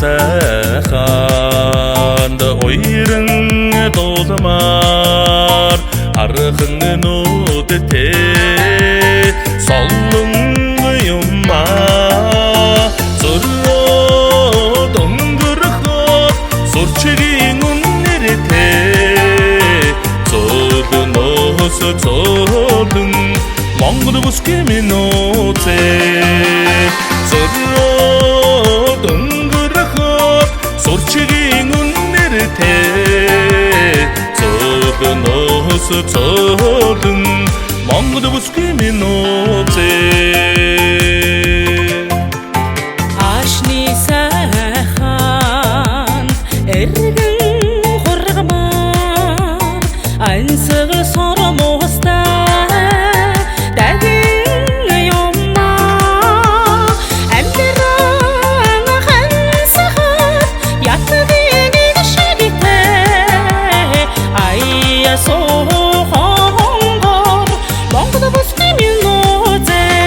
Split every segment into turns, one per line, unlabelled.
сайханд ойрон дулмаар хархан нүдтэй солон юмаа зөрөө дөнгөрөхөд сурчгийн үнэртэй зөөлнөөс зөөлөн Монгол бүсгүй минутээ зөрөө дөнгөрөхөд сурчгийн үнэртэй зөөлнөөс зөөлөн Монгол бүсгүй минутээ
Ашны сайхан эргэн хургамаар ансаг сормостай дагин юмнаа амбиран хансахад ятгийн шигтэй ая сохонгор Монгол бүсгүй минутээ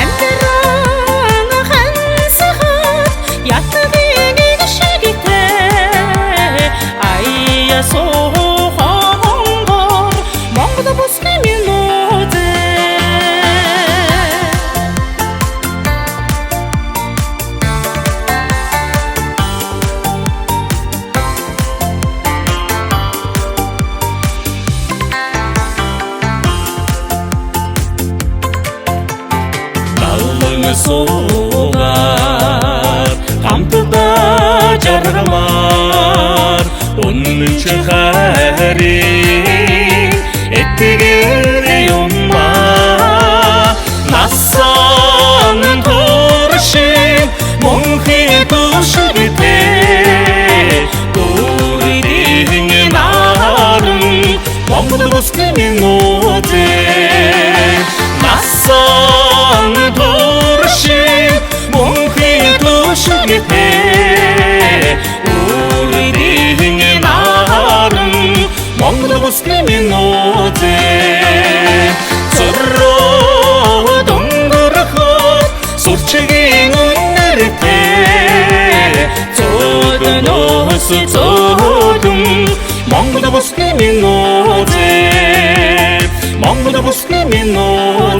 амбиран хансахад ятгийн шигтэй ая сохонгор Монгол бүсгүй минутээ
Суугаар хамтдаа жаргамаар үнэн чи хайрын этгэр юмаа насан туршин мөнхий тушгитэй дөрийн наран Монгол бүсгүй минутээ насан туршин мөнхий тушгитэй дөрийн наран Монгол бүсгүй минутээ зөрөө дөнгөрөхөд сурчгийн үнэртэй зөөлнөөс зөөлөн Монгол бүсгүй минутээ Монгол бүсгүй минутээ